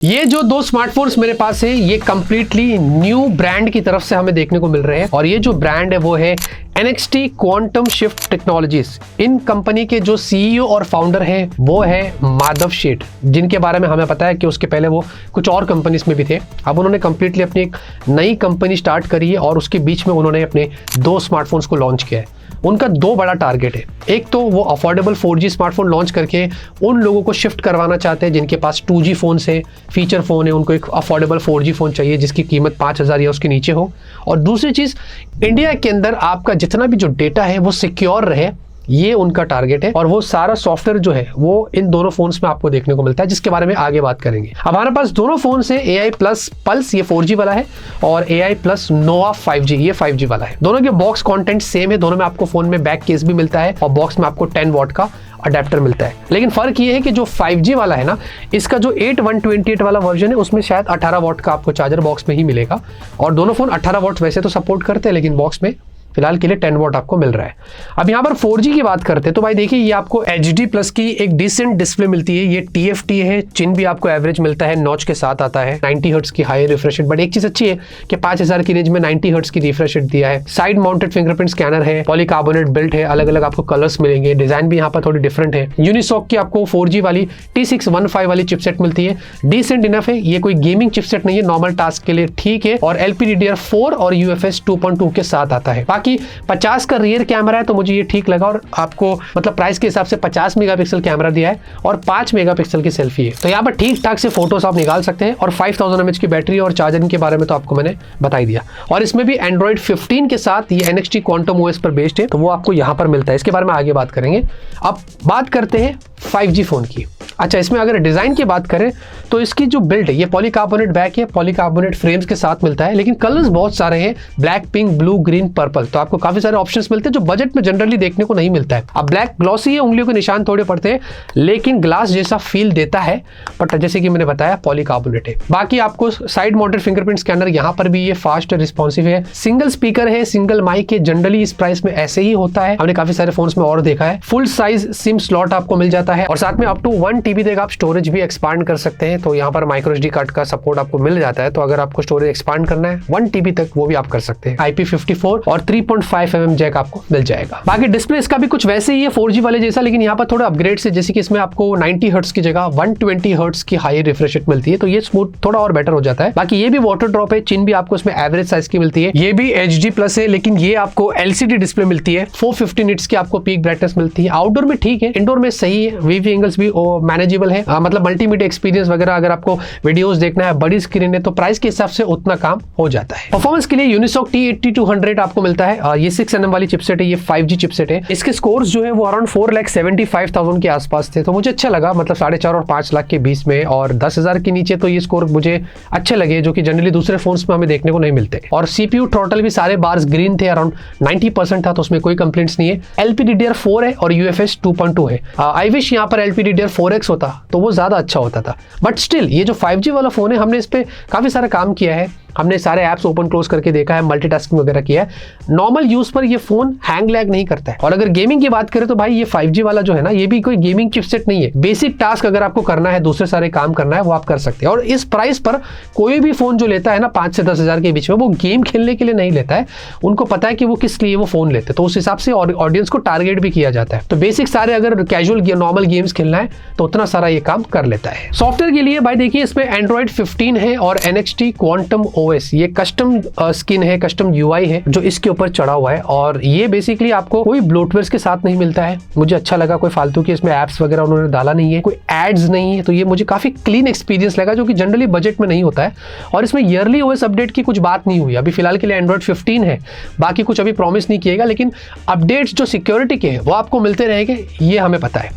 ये जो दो स्मार्टफोन्स मेरे पास है ये कंप्लीटली न्यू ब्रांड की तरफ से हमें देखने को मिल रहे हैं और ये जो ब्रांड है वो है NXT क्वांटम शिफ्ट टेक्नोलॉजीज। इन कंपनी के जो CEO और फाउंडर हैं वो है माधव शेठ, जिनके बारे में हमें पता है कि उसके पहले वो कुछ और कंपनीज में भी थे। अब उन्होंने कंप्लीटली अपनी एक नई कंपनी स्टार्ट करी है और उसके बीच में उन्होंने अपने दो स्मार्टफोन्स को लॉन्च किया है। उनका दो बड़ा टारगेट है, एक तो वो अफोर्डेबल 4G स्मार्टफोन लॉन्च करके उन लोगों को शिफ्ट करवाना चाहते हैं जिनके पास 2G फ़ोन से फीचर फ़ोन है, उनको एक अफोर्डेबल 4G फ़ोन चाहिए जिसकी कीमत 5,000 या उसके नीचे हो। और दूसरी चीज़, इंडिया के अंदर आपका जितना भी जो डेटा है वो सिक्योर रहे, ये उनका टारगेट है। और वो सारा सॉफ्टवेयर जो है वो इन दोनों फोन्स में आपको देखने को मिलता है, जिसके बारे में आगे बात करेंगे। अब हमारे पास दोनों फोन है AI प्लस पल्स, ये 4G वाला है, और AI प्लस नोवा 5G, ये 5G वाला है। दोनों के बॉक्स कंटेंट सेम है, दोनों में आपको फोन में बैक केस भी मिलता है और बॉक्स में आपको 10 वॉट का अडेप्टर मिलता है। लेकिन फर्क ये है कि जो 5G वाला है ना, इसका जो 8128 वाला वर्जन है उसमें शायद 18 वॉट का आपको चार्जर बॉक्स में ही मिलेगा, और दोनों फोन 18 वॉट वैसे तो सपोर्ट करते हैं, लेकिन बॉक्स में फिलहाल के लिए 10 वॉट आपको मिल रहा है। अब यहाँ पर 4G की बात करते हैं तो भाई देखिए, ये आपको HD प्लस की एक डिसेंट डिस्प्ले मिलती है। ये TFT है, चिन भी आपको एवरेज मिलता है, नॉच के साथ आता है, 90 हर्ट्ज की हाई रिफ्रेश रेट। बट एक चीज अच्छी है कि 5000 की रेंज में 90 हर्ट्ज की रिफ्रेश रेट दिया है। साइड माउंटेड फिंगरप्रिंट स्कैनर है, पॉलीकार्बोनेट बिल्ट है, अलग अलग आपको कलर्स मिलेंगे, डिजाइन भी यहाँ पर थोड़ी डिफरेंट है। यूनिसॉक की आपको 4G वाली T615 वाली चिपसेट मिलती है, डिसेंट इनफ है। ये कोई गेमिंग चिपसेट नहीं है, नॉर्मल टास्क के लिए ठीक है, और LPDDR4 और UFS 2.2 के साथ आता है। बाकी 50 का रियर कैमरा है तो मुझे ये ठीक लगा, और आपको मतलब प्राइस के हिसाब से 50 मेगापिक्सल कैमरा दिया है और 5 मेगापिक्सल की सेल्फी है, तो यहाँ पर ठीक ठाक से फोटोज आप निकाल सकते हैं। और 5000 mAh की बैटरी और चार्जर के बारे में तो आपको मैंने बता ही दिया। और इसमें भी Android 15 के साथ ये NXT क्वांटम OS पर बेस्ड है, तो वो आपको यहाँ पर मिलता है। इसके बारे में आगे बात करेंगे। अब बात करते हैं 5G फोन की। अच्छा, इसमें अगर डिजाइन की बात करें तो इसकी जो बिल्ड है ये पॉलीकार्बोनेट बैक है, पॉलीकार्बोनेट फ्रेम्स के साथ मिलता है, लेकिन कलर्स बहुत सारे हैं, black, pink, blue, green, purple, तो आपको काफी सारे ऑप्शंस मिलते हैं जो बजट में जनरली देखने को नहीं मिलता है। अब ब्लैक ग्लॉसी है, उंगलियों के निशान थोड़े पड़ते हैं, लेकिन ग्लास जैसा फील देता है, बट जैसे कि मैंने बताया पॉलीकार्बोनेट है। बाकी आपको साइड माउंटेड फिंगरप्रिंट स्कैनर, यहाँ पर भी ये फास्ट रिस्पॉन्सिव है, सिंगल स्पीकर है, सिंगल माइक है, जनरली इस प्राइस में ऐसे ही होता है, हमने काफी सारे फोन्स में और देखा है। फुल साइज सिम स्लॉट आपको मिल जाता है, और साथ में अप टू 1 TB तक आप स्टोरेज भी एक्सपांड कर सकते हैं। तो यहाँ पर माइक्रो SD कार्ड का सपोर्ट आपको मिल जाता है, तो अगर आपको स्टोरेज एक्सपांड करना है 1 TB तक, वो भी आप कर सकते हैं। IP54 और 3.5 mm जैक आपको मिल जाएगा। बाकी डिस्प्ले इसका भी कुछ वैसे ही है 4G वाले जैसा, लेकिन यहाँ पर थोड़ा अपग्रेड से, जैसे कि इसमें आपको 90 हर्ट्ज की जगह 120 हर्ट्ज की हाई रिफ्रेश रेट मिलती है, तो ये स्मूथ थोड़ा और बेटर हो जाता है। बाकी ये भी वाटर ड्रॉप है, चिन भी आपको इसमें एवरेज साइज की मिलती है। ये भी HD प्लस है, लेकिन ये आपको LCD डिस्प्ले मिलती है, 450 निट्स की आपको पीक ब्राइटनेस मिलती है। आउटडोर में ठीक है, इंडोर में सही है, वीवी एंगल्स भी मैनेजेबल है, मतलब मल्टीमीडिया एक्सपीरियंस वगैरह अगर आपको वीडियोस देखना है, बड़ी स्क्रीन है, तो प्राइस के हिसाब से उतना काम हो जाता है। परफॉर्मेंस के लिए यूनिसॉक T8200 आपको मिलता है, ये 6nm वाली चिपसेट है, ये 5G चिपसेट है। इसके स्कोर्स जो है वो अराउंड 4,75,000 के आसपास थे, तो मुझे अच्छा लगा, मतलब 4.5 और 5 लाख के बीच में, और 10,000 के नीचे तो ये स्कोर मुझे अच्छे लगे, जो कि जनरली दूसरे फोन्स में हमें देखने को नहीं मिलते। और CPU थ्रॉटल भी सारे बार्स ग्रीन थे, अराउंड 90% था, तो उसमें कोई कंप्लेंट्स नहीं है। LPDDR4 है और UFS 2.2 है। आई विश यहाँ पर LPDDR4X होता तो वो ज्यादा अच्छा होता था, बट स्टिल ये जो 5G वाला फोन है, हमने इस पे काफी सारा काम किया है, हमने सारे ऐप्स ओपन क्लोज करके देखा है, मल्टीटास्किंग वगैरह किया है। नॉर्मल यूज पर ये फोन हैंग लैग नहीं करता है। और अगर गेमिंग की बात करें तो भाई ये 5G वाला जो है ना, ये भी कोई गेमिंग चिपसेट नहीं है। बेसिक टास्क अगर आपको करना है, दूसरे सारे काम करना है, वो आप कर सकते हैं। और इस प्राइस पर कोई भी फोन जो लेता है ना 5 से 10,000 के बीच में, वो गेम खेलने के लिए नहीं लेता है, उनको पता है कि वो किस लिए वो फोन लेते हैं, तो उस हिसाब से ऑडियंस को टारगेट भी किया जाता है। तो बेसिक सारे अगर कैजुअल नॉर्मल गेम्स खेलना है तो उतना सारा ये काम कर लेता है। सॉफ्टवेयर के लिए भाई देखिए, इसमें Android 15 है और NXT क्वांटम OS, ये कस्टम स्किन है, कस्टम UI है जो इसके ऊपर चढ़ा हुआ है, और ये बेसिकली आपको कोई ब्लोटवेयर के साथ नहीं मिलता है। मुझे अच्छा लगा, कोई फालतू की इसमें एप्स वगैरह उन्होंने डाला नहीं है, कोई एड्स नहीं है, तो ये मुझे काफी क्लीन एक्सपीरियंस लगा, जो कि जनरली बजट में नहीं होता है। और इसमें ईयरली OS अपडेट की कुछ बात नहीं हुई, अभी फिलहाल के लिए Android 15 है, बाकी कुछ अभी प्रॉमिस नहीं किएगा, लेकिन अपडेट्स जो सिक्योरिटी के हैं वो आपको मिलते रहेंगे, ये हमें पता है।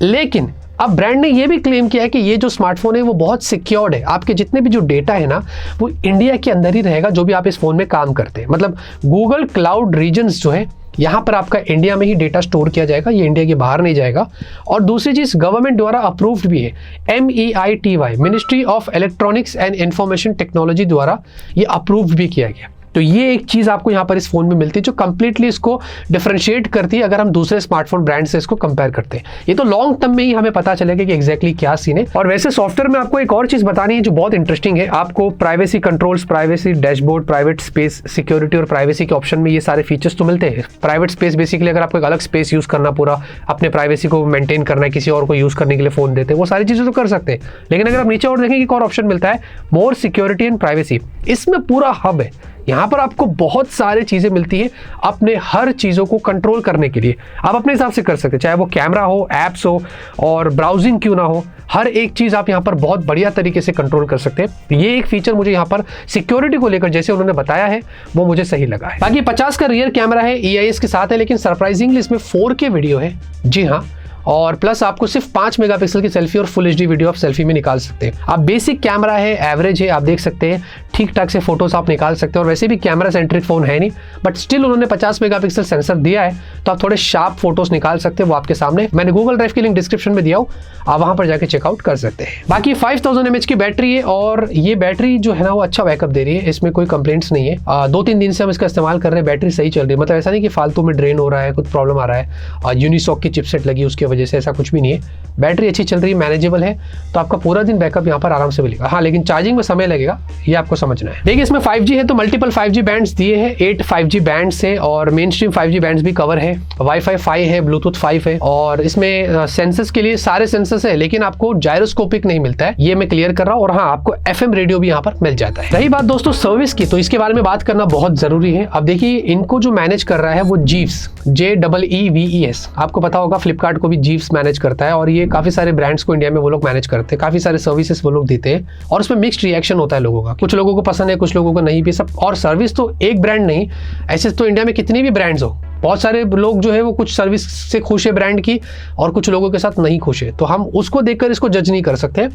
लेकिन अब ब्रांड ने ये भी क्लेम किया है कि ये जो स्मार्टफोन है वो बहुत सिक्योर्ड है, आपके जितने भी जो डेटा है ना वो इंडिया के अंदर ही रहेगा, जो भी आप इस फोन में काम करते हैं। मतलब गूगल क्लाउड रीजन्स जो है, यहाँ पर आपका इंडिया में ही डेटा स्टोर किया जाएगा, ये इंडिया के बाहर नहीं जाएगा। और दूसरी चीज, गवर्नमेंट द्वारा अप्रूव्ड भी है, MEITY, ministry of electronics and information technology द्वारा ये अप्रूव्ड भी किया गया। तो ये एक चीज आपको यहाँ पर इस फोन में मिलती है जो कंप्लीटली इसको डिफरेंशिएट करती है अगर हम दूसरे स्मार्टफोन ब्रांड से इसको कंपेयर करते हैं। ये तो लॉन्ग टर्म में ही हमें पता चलेगा कि एग्जैक्टली क्या सीन है। और वैसे सॉफ्टवेयर में आपको एक और चीज बतानी है जो बहुत इंटरेस्टिंग है। आपको privacy controls, privacy dashboard, private space, security और प्राइवेसी के ऑप्शन में ये सारे फीचर्स तो मिलते हैं। प्राइवेट स्पेस बेसिकली अगर आपको एक अलग स्पेस यूज करना, पूरा अपने प्राइवेसी को मेंटेन करना है, किसी और को यूज करने के लिए फोन देते हैं, वो सारी चीजें तो कर सकते हैं। लेकिन अगर आप नीचे और देखेंगे एक और ऑप्शन मिलता है, मोर सिक्योरिटी एंड प्राइवेसी। इसमें पूरा हब है, यहाँ पर आपको बहुत सारी चीजें मिलती है अपने हर चीजों को कंट्रोल करने के लिए। आप अपने हिसाब से कर सकते हैं, चाहे वो कैमरा हो, एप्स हो और ब्राउजिंग क्यों ना हो, हर एक चीज आप यहाँ पर बहुत बढ़िया तरीके से कंट्रोल कर सकते हैं। ये एक फीचर मुझे यहाँ पर सिक्योरिटी को लेकर जैसे उन्होंने बताया है वो मुझे सही लगा है। बाकी 50 का रियर कैमरा है, EIS के साथ है, लेकिन सरप्राइजिंगली इसमें 4K वीडियो है। जी हाँ, और प्लस आपको सिर्फ 5 मेगापिक्सल की सेल्फी और फुल HD वीडियो आप सेल्फी में निकाल सकते हैं। आप बेसिक कैमरा है, एवरेज है, आप देख सकते हैं, ठीक ठाक से फोटोज आप निकाल सकते हैं। और वैसे भी कैमरा सेंट्रिक फोन है नहीं, बट स्टिल उन्होंने 50 मेगापिक्सल सेंसर दिया है तो आप थोड़े शार्प फोटोज निकाल सकते हैं। वो आपके सामने, मैंने गूगल ड्राइव की लिंक डिस्क्रिप्शन में दिया हूँ, आप वहां पर जाकर चेकआउट कर सकते हैं। बाकी 5000 mAh की बैटरी है और ये बैटरी जो है ना वो अच्छा बैकअप दे रही है, इसमें कोई कंप्लेंट्स नहीं है। 2-3 दिन से हम इसका इस्तेमाल कर रहे हैं, बैटरी सही चल रही है। मतलब ऐसा नहीं कि फालतू में ड्रेन हो रहा है, कुछ प्रॉब्लम आ रहा है, यूनिसॉक की चिपसेट लगी उसकी वजह से, ऐसा कुछ भी नहीं है। बैटरी अच्छी चल रही है, मैनेजेबल है, तो आपका पूरा दिन बैकअप यहाँ पर आराम से मिलेगा। हाँ, लेकिन चार्जिंग में समय लगेगा, ये आपको समझना है। देखिए इसमें 5G है तो मल्टीपल 5G बैंड्स दिए हैं, 8 5G बैंड्स हैं और मेन स्ट्रीम 5G बैंड्स भी कवर है। वाईफाई 5 है, ब्लूटूथ 5 है और इसमें सेंसर्स के लिए सारे सेंसर्स है, लेकिन आपको जायरोस्कोपिक नहीं मिलता है, ये मैं क्लियर कर रहा हूँ। और हाँ, आपको FM रेडियो भी यहाँ पर मिल जाता है। रही बात दोस्तों सर्विस की, तो इसके बारे में बात करना बहुत जरूरी है। अब देखिए इनको जो मैनेज कर रहा है वो जीव्स, JEEVES, आपको पता होगा फ्लिपकार्ट को भी जीव्स मैनेज करता है और ये काफी सारे ब्रांड्स को इंडिया में वो लोग मैनेज करते हैं, काफी सारे सर्विसेज वो लोग देते हैं और उसमें मिक्स्ड रिएक्शन होता है लोगों का। कुछ लोगों को पसंद है, कुछ लोगों को नहीं भी सब। और सर्विस तो एक ब्रांड नहीं, ऐसे तो इंडिया में कितनी भी ब्रांड्स हो, बहुत सारे लोग जो है वो कुछ सर्विस से खुश है ब्रांड की और कुछ लोगों के साथ नहीं खुश है, तो हम उसको देखकर इसको जज नहीं कर सकते।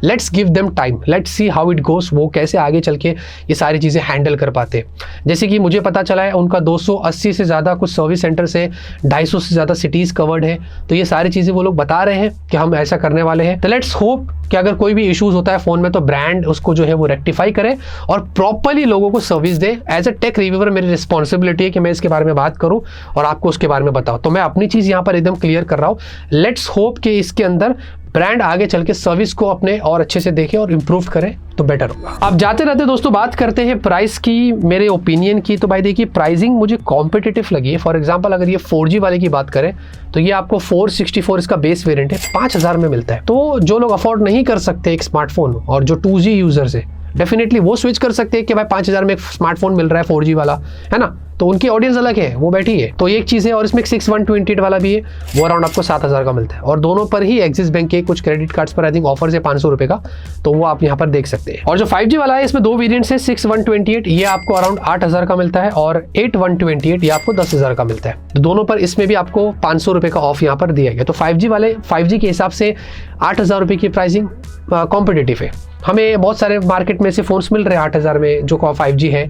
Let's give them time, let's see how it goes, वो कैसे आगे चल के ये सारी चीज़ें हैंडल कर पाते हैं। जैसे कि मुझे पता चला है उनका 280 से ज़्यादा कुछ सर्विस सेंटर से 250 से ज़्यादा सिटीज़ कवर्ड है, तो ये सारी चीज़ें वो लोग बता रहे हैं कि हम ऐसा करने वाले हैं। तो लेट्स होप कि अगर कोई भी इश्यूज होता है फ़ोन में तो ब्रांड उसको जो है वो रेक्टिफाई करे और प्रॉपरली लोगों को सर्विस दे। एज अ टेक रिव्यूअर मेरी रिस्पॉन्सिबिलिटी है कि मैं इसके बारे में बात करूँ और आपको उसके बारे में बताओ, तो मैं अपनी चीज़ यहाँ पर एकदम क्लियर कर रहा हूँ। लेट्स होप कि इसके अंदर ब्रांड आगे चल के सर्विस को अपने और अच्छे से देखे और इम्प्रूव करे तो बेटर होगा। अब जाते रहते दोस्तों बात करते हैं प्राइस की, मेरे ओपिनियन की। तो भाई देखिए प्राइसिंग मुझे कॉम्पिटिटिव लगी है। फॉर एग्जांपल अगर ये 4G वाले की बात करें तो ये आपको 464 इसका बेस वेरिएंट है, 5000 में मिलता है। तो जो लोग अफोर्ड नहीं कर सकते एक स्मार्टफोन और जो 2G यूजर्स है, डेफिनेटली वो स्विच कर सकते हैं कि भाई 5000 में एक स्मार्टफोन मिल रहा है 4G वाला, है ना, तो उनकी ऑडियंस अलग है, वो बैठी है, तो एक चीज़ है। और इसमें 6128 वाला भी है, वो अराउंड आपको 7000 का मिलता है और दोनों पर ही एक्सिस बैंक के कुछ क्रेडिट कार्ड्स पर आई थिंक ऑफर है 500 रुपये का, तो वो आप यहाँ पर देख सकते हैं। और जो 5G वाला है इसमें 2 वेरिएंट्स है, 6128 ये आपको अराउंड 8000 का मिलता है और 8128 ये आपको 10000 का मिलता है। तो दोनों पर इसमें भी आपको 500 रुपये का ऑफ यहाँ पर दिया गया। तो 5G के हिसाब से 8000 रुपये की प्राइसिंग कॉम्पिटिटिव है। हमें बहुत सारे मार्केट में से फ़ोन्स मिल रहे हैं 8000 में जो 5G है,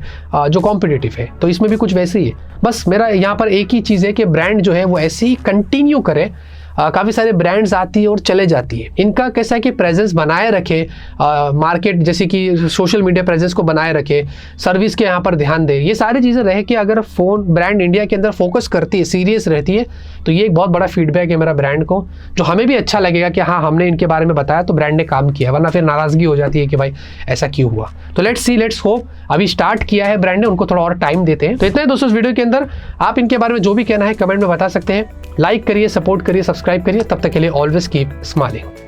जो कॉम्पिटिटिव है, तो इसमें भी कुछ वैसे ही है। बस मेरा यहाँ पर एक ही चीज़ है कि ब्रांड जो है वो ऐसे ही कंटिन्यू करे। काफ़ी सारे ब्रांड्स आती है और चले जाती है, इनका कैसा है कि प्रेजेंस बनाए रखे, मार्केट जैसे कि सोशल मीडिया प्रेजेंस को बनाए रखे, सर्विस के यहाँ पर ध्यान दे, ये सारी चीज़ें रहे कि अगर फ़ोन ब्रांड इंडिया के अंदर फोकस करती है, सीरियस रहती है, तो ये एक बहुत बड़ा फीडबैक है मेरा ब्रांड को, जो हमें भी अच्छा लगेगा कि हाँ हमने इनके बारे में बताया तो ब्रांड ने काम किया, वरना फिर नाराज़गी हो जाती है कि भाई ऐसा क्यों हुआ। तो लेट्स सी, लेट्स होप, अभी स्टार्ट किया है ब्रांड ने, उनको थोड़ा और टाइम देते हैं। तो इतना ही दोस्तों इस वीडियो के अंदर, आप इनके बारे में जो भी कहना है कमेंट में बता सकते हैं। लाइक करिए, सपोर्ट करिए, सब्सक्राइब करिए, तब तक के लिए ऑलवेज कीप स्माइलिंग।